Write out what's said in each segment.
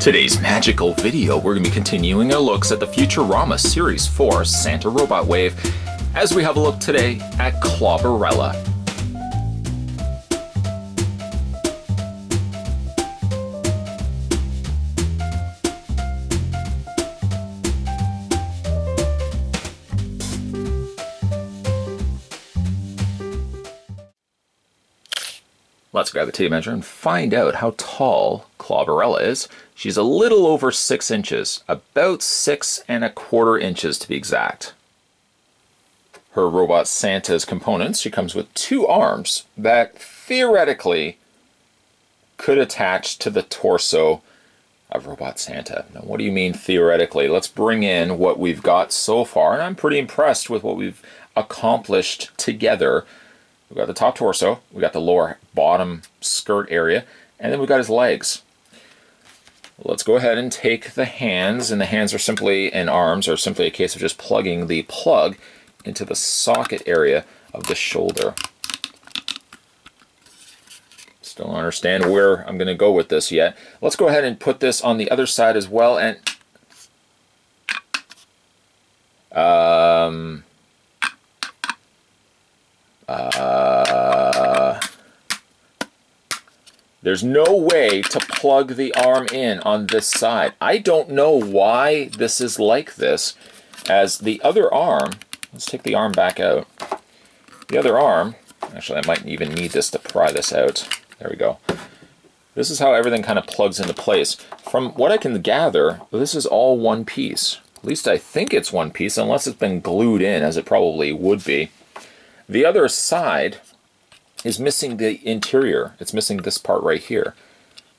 Today's magical video, we're going to be continuing our looks at the Futurama Series 4 Santa Robot Wave as we have a look today at Clobberella. Let's grab the tape measure and find out how tall Clobberella is. She's a little over 6 inches, about 6¼ inches to be exact. Her robot Santa's components, she comes with 2 arms that theoretically could attach to the torso of Robot Santa. Now, what do you mean theoretically? Let's bring in what we've got so far, and I'm pretty impressed with what we've accomplished together. We've got the top torso, we got the lower bottom skirt area, and then we've got his legs. Let's go ahead and take the hands, and the hands are simply, and arms are simply a case of just plugging the plug into the socket area of the shoulder. Still don't understand where I'm going to go with this yet. Let's go ahead and put this on the other side as well, and there's no way to plug the arm in on this side. I don't know why this is like this, as the other arm, let's take the arm back out. The other arm, actually I might even need this to pry this out. There we go. This is how everything kind of plugs into place. From what I can gather, this is all one piece. At least I think it's one piece, unless it's been glued in, as it probably would be. The other side is missing the interior. It's missing this part right here.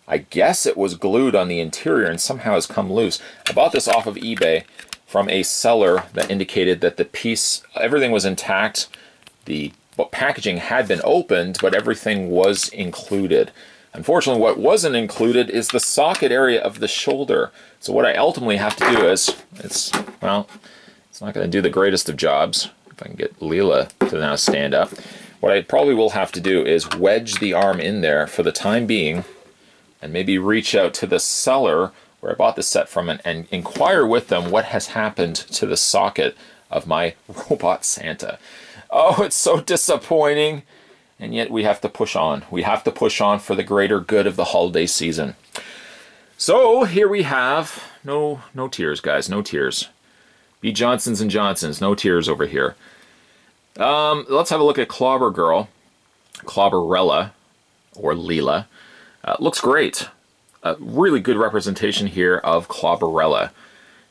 I guess it was glued on the interior and somehow has come loose. I bought this off of eBay from a seller that indicated that the piece, everything was intact. The packaging had been opened, but everything was included. Unfortunately, what wasn't included is the socket area of the shoulder. So what I ultimately have to do is, it's not going to do the greatest of jobs. If I can get Leela to now stand up. What I probably will have to do is wedge the arm in there for the time being, and maybe reach out to the seller where I bought the set from and inquire with them what has happened to the socket of my Robot Santa. Oh, it's so disappointing. And yet we have to push on. We have to push on for the greater good of the holiday season. So here we have, no tears, guys, no tears. B. Johnsons & Johnsons, no tears over here. Let's have a look at Clobberella, or Leela. Looks great. Really good representation here of Clobberella.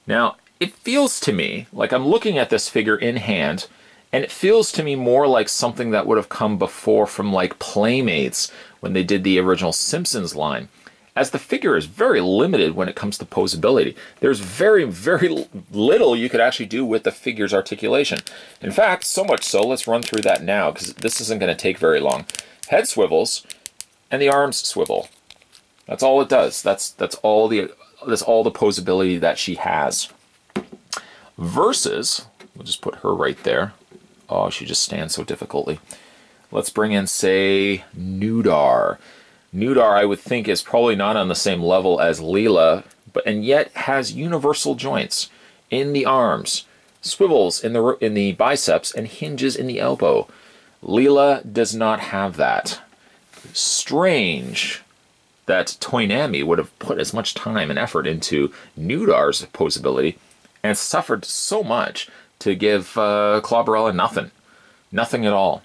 Now, it feels to me like I'm looking at this figure in hand, and it feels to me more like something that would have come before from like Playmates when they did the original Simpsons line. As the figure is very limited when it comes to posability. There's very, very little you could actually do with the figure's articulation. In fact, so much so, let's run through that now, because this isn't going to take very long. Head swivels, and the arms swivel. That's all it does. That's all the posability that she has. Versus, we'll just put her right there. Oh, she just stands so difficultly. Let's bring in, say, Noodar. Noodar, I would think, is probably not on the same level as Leela, and yet has universal joints in the arms, swivels in the biceps, and hinges in the elbow. Leela does not have that. Strange that Toynami would have put as much time and effort into Noodar's posability and suffered so much to give Clobberella nothing. Nothing at all.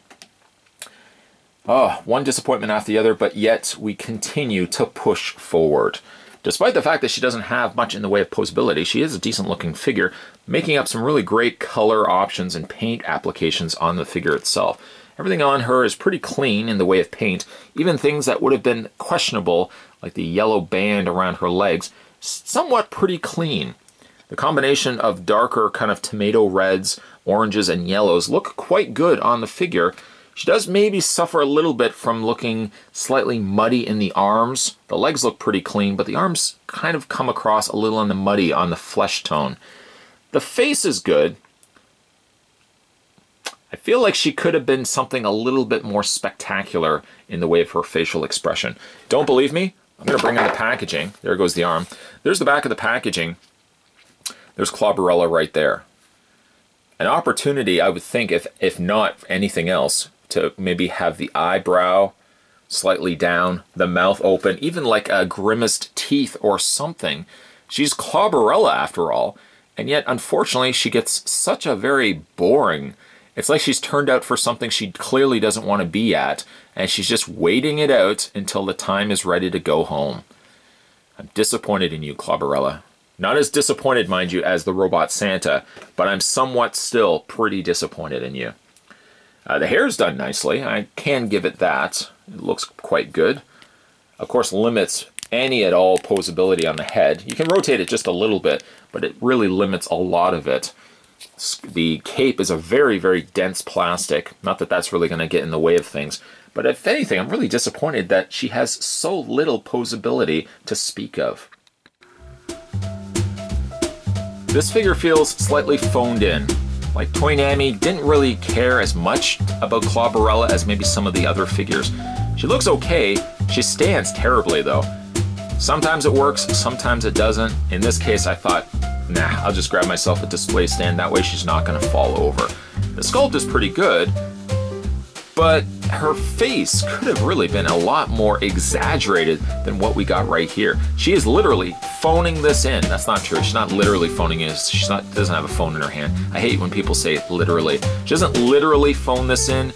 Oh, one disappointment after the other, but yet we continue to push forward. Despite the fact that she doesn't have much in the way of posability, she is a decent looking figure, making up some really great color options and paint applications on the figure itself. Everything on her is pretty clean in the way of paint, even things that would have been questionable, like the yellow band around her legs, somewhat pretty clean. The combination of darker kind of tomato reds, oranges, and yellows look quite good on the figure. She does maybe suffer a little bit from looking slightly muddy in the arms. The legs look pretty clean, but the arms kind of come across a little on the muddy on the flesh tone. The face is good. I feel like she could have been something a little bit more spectacular in the way of her facial expression. Don't believe me? I'm going to bring in the packaging. There goes the arm. There's the back of the packaging. There's Clobberella right there. An opportunity, I would think, if not anything else, to maybe have the eyebrow slightly down, the mouth open, even like a grimaced teeth or something. She's Clobberella after all, and yet unfortunately she gets such a very boring. It's like she's turned out for something she clearly doesn't want to be at, and she's just waiting it out until the time is ready to go home. I'm disappointed in you, Clobberella. Not as disappointed, mind you, as the Robot Santa, but I'm somewhat still pretty disappointed in you. The hair's done nicely. I can give it that. It looks quite good. Of course, limits any at all posability on the head. You can rotate it just a little bit, but it really limits a lot of it. The cape is a very, very dense plastic. Not that that's really going to get in the way of things. But if anything, I'm really disappointed that she has so little posability to speak of. This figure feels slightly phoned in. Like Toy Nami didn't really care as much about Clobberella as maybe some of the other figures. She looks okay, she stands terribly though. Sometimes it works, sometimes it doesn't. In this case I thought, nah, I'll just grab myself a display stand, that way she's not gonna fall over. The sculpt is pretty good, but her face could have really been a lot more exaggerated than what we got right here. She is literally phoning this in. That's not true. She's not literally phoning it. She doesn't have a phone in her hand. I hate when people say literally. She doesn't literally phone this in.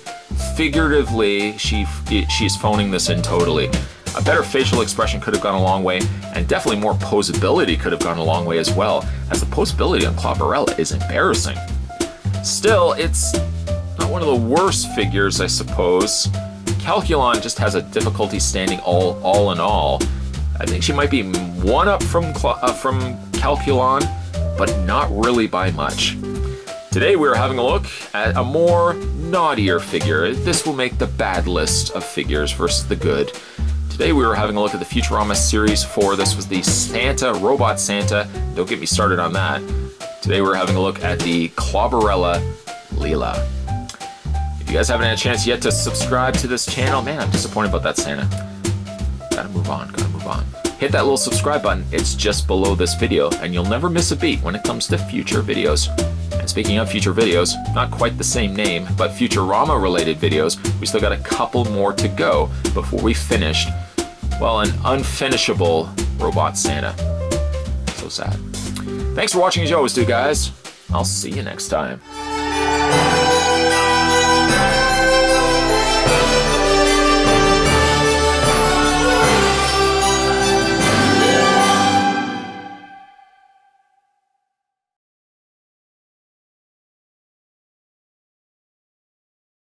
Figuratively, she's phoning this in totally. A better facial expression could have gone a long way, and definitely more posability could have gone a long way as well, as the posability on Clobberella is embarrassing. Still, it's not one of the worst figures, I suppose. Calculon just has a difficulty standing all in all. I think she might be one up from Calculon, but not really by much. Today we are having a look at a more naughtier figure. This will make the bad list of figures versus the good. Today we were having a look at the Futurama Series 4. This was the Santa, Robot Santa. Don't get me started on that. Today we're having a look at the Clobberella Leela. If you guys haven't had a chance yet to subscribe to this channel, man, I'm disappointed about that Santa. Gotta move on, gotta move on. Hit that little subscribe button, it's just below this video, and you'll never miss a beat when it comes to future videos. And speaking of future videos, not quite the same name, but Futurama related videos, we still got a couple more to go before we finished, well, an unfinishable Robot Santa. So sad. Thanks for watching as you always do, guys. I'll see you next time.